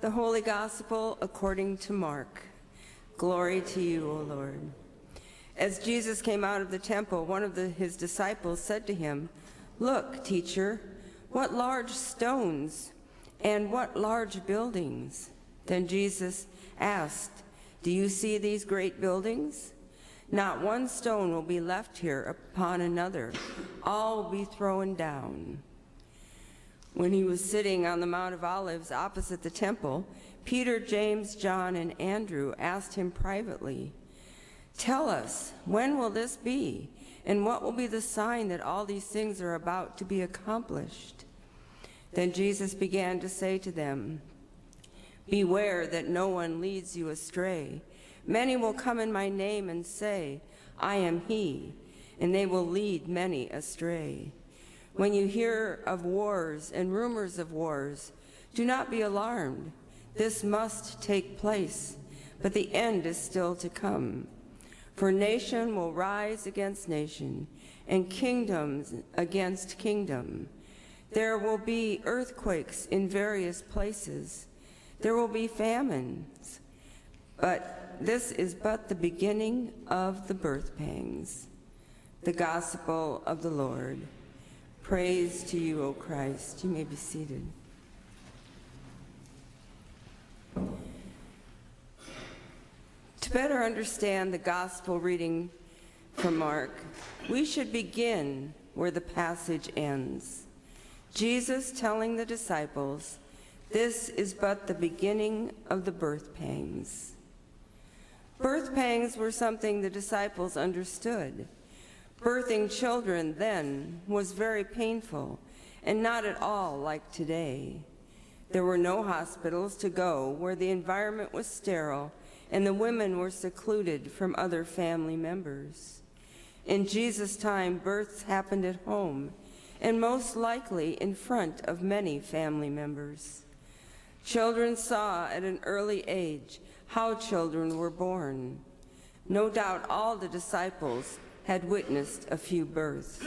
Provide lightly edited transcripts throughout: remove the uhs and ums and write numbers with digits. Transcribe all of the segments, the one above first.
The Holy Gospel according to Mark. Glory to you, O Lord. As Jesus came out of the temple, one of his disciples said to him, "Look, teacher, what large stones and what large buildings." Then Jesus asked, "Do you see these great buildings? Not one stone will be left here upon another. All will be thrown down." When he was sitting on the Mount of Olives opposite the temple, Peter, James, John, and Andrew asked him privately, "Tell us, when will this be? And what will be the sign that all these things are about to be accomplished?" Then Jesus began to say to them, "Beware that no one leads you astray. Many will come in my name and say, 'I am he,' and they will lead many astray. When you hear of wars and rumors of wars, do not be alarmed. This must take place, but the end is still to come. For nation will rise against nation, and kingdoms against kingdom. There will be earthquakes in various places. There will be famines, but this is but the beginning of the birth pangs." The Gospel of the Lord. Praise to you, O Christ. You may be seated. To better understand the gospel reading from Mark, we should begin where the passage ends. Jesus telling the disciples, "This is but the beginning of the birth pangs." Birth pangs were something the disciples understood. Birthing children then was very painful and not at all like today. There were no hospitals to go where the environment was sterile and the women were secluded from other family members. In Jesus' time, births happened at home and most likely in front of many family members. Children saw at an early age how children were born. No doubt all the disciples had witnessed a few births.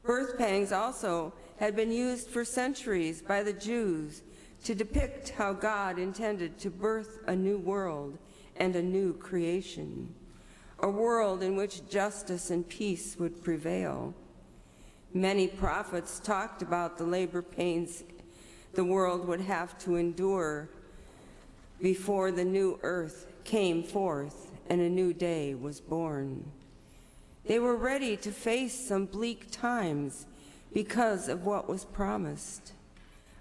Birth pangs also had been used for centuries by the Jews to depict how God intended to birth a new world and a new creation, a world in which justice and peace would prevail. Many prophets talked about the labor pains the world would have to endure before the new earth came forth and a new day was born. They were ready to face some bleak times because of what was promised.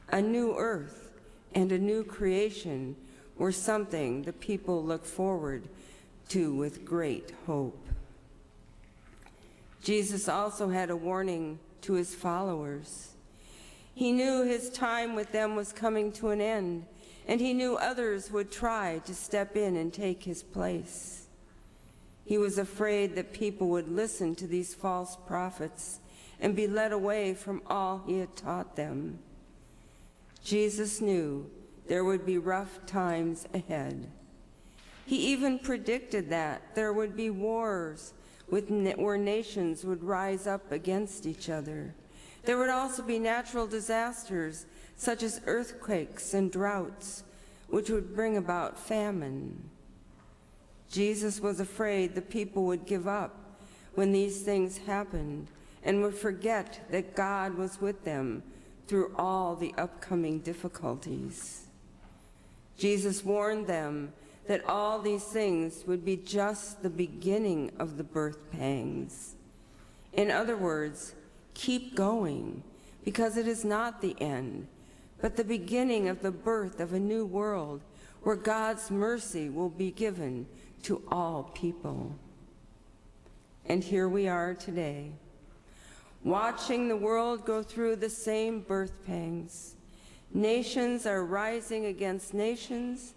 A new earth and a new creation were something the people looked forward to with great hope. Jesus also had a warning to his followers. He knew his time with them was coming to an end, and he knew others would try to step in and take his place. He was afraid that people would listen to these false prophets and be led away from all he had taught them. Jesus knew there would be rough times ahead. He even predicted that there would be wars where nations would rise up against each other. There would also be natural disasters such as earthquakes and droughts, which would bring about famine. Jesus was afraid the people would give up when these things happened and would forget that God was with them through all the upcoming difficulties. Jesus warned them that all these things would be just the beginning of the birth pangs. In other words, keep going, because it is not the end, but the beginning of the birth of a new world where God's mercy will be given to all people. And here we are today, watching the world go through the same birth pangs. Nations are rising against nations.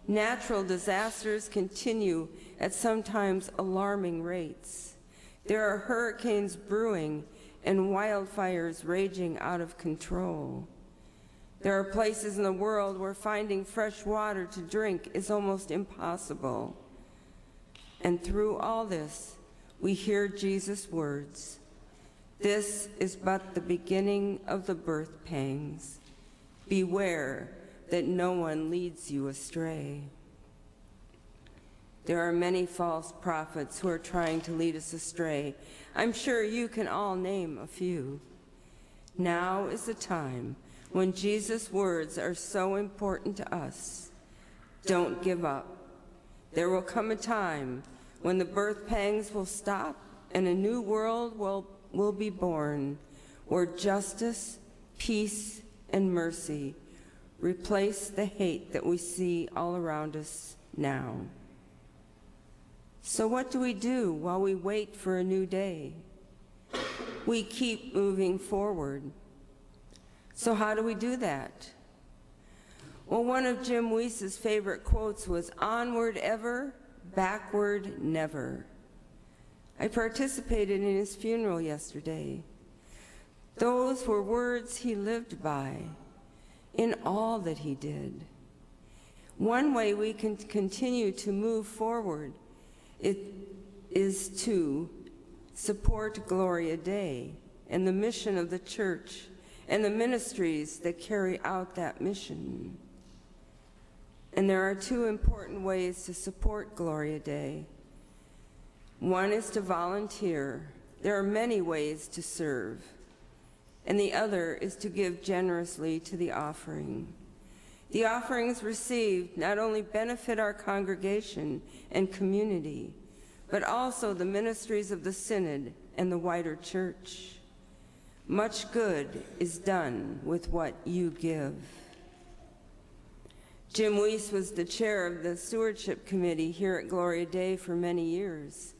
Natural disasters continue at sometimes alarming rates. There are hurricanes brewing and wildfires raging out of control. There are places in the world where finding fresh water to drink is almost impossible. And through all this, we hear Jesus' words, "This is but the beginning of the birth pangs. Beware that no one leads you astray. There are many false prophets who are trying to lead us astray. I'm sure you can all name a few. Now is the time when Jesus' words are so important to us. Don't give up. There will come a time when the birth pangs will stop and a new world will be born, where justice, peace, and mercy replace the hate that we see all around us now. So what do we do while we wait for a new day? We keep moving forward. So how do we do that? Well, one of Jim Weiss's favorite quotes was, "Onward ever, backward never." I participated in his funeral yesterday. Those were words he lived by in all that he did. One way we can continue to move forward is to support Gloria Dei and the mission of the church and the ministries that carry out that mission. And there are two important ways to support Gloria Dei. One is to volunteer. There are many ways to serve. And the other is to give generously to the offering. The offerings received not only benefit our congregation and community, but also the ministries of the Synod and the wider church. Much good is done with what you give. Jim Weiss was the chair of the stewardship committee here at Gloria Dei for many years.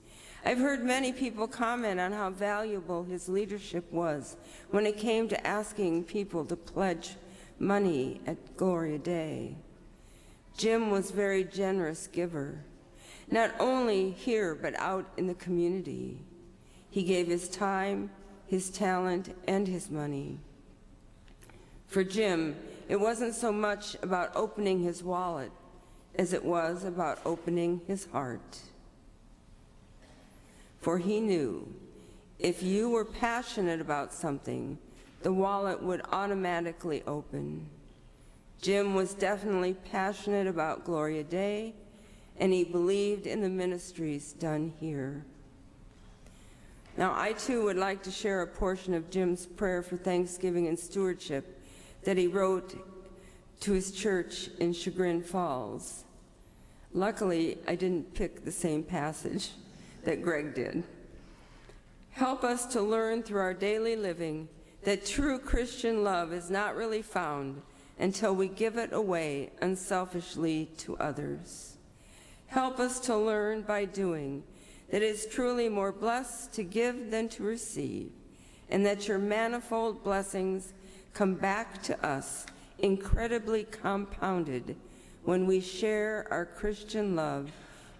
I've heard many people comment on how valuable his leadership was when it came to asking people to pledge money at Gloria Dei. Jim was a very generous giver, not only here but out in the community. He gave his time, his talent, and his money. For Jim, it wasn't so much about opening his wallet as it was about opening his heart. For he knew if you were passionate about something, the wallet would automatically open. Jim was definitely passionate about Gloria Dei, and he believed in the ministries done here. Now, I too would like to share a portion of Jim's prayer for Thanksgiving and stewardship that he wrote to his church in Chagrin Falls. Luckily, I didn't pick the same passage that Greg did. Help us to learn through our daily living that true Christian love is not really found until we give it away unselfishly to others. Help us to learn by doing that it is truly more blessed to give than to receive, and that your manifold blessings come back to us incredibly compounded when we share our Christian love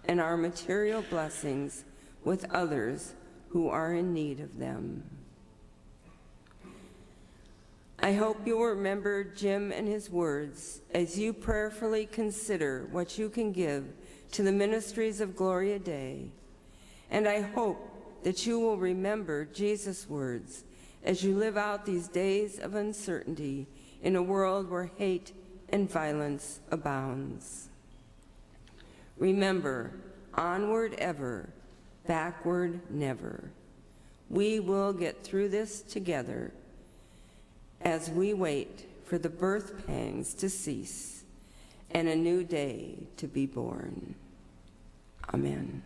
and our material blessings with others who are in need of them. I hope you'll remember Jim and his words as you prayerfully consider what you can give to the ministries of Gloria Dei. And I hope that you will remember Jesus' words as you live out these days of uncertainty in a world where hate and violence abounds. Remember, onward ever, backward never. We will get through this together as we wait for the birth pangs to cease and a new day to be born. Amen.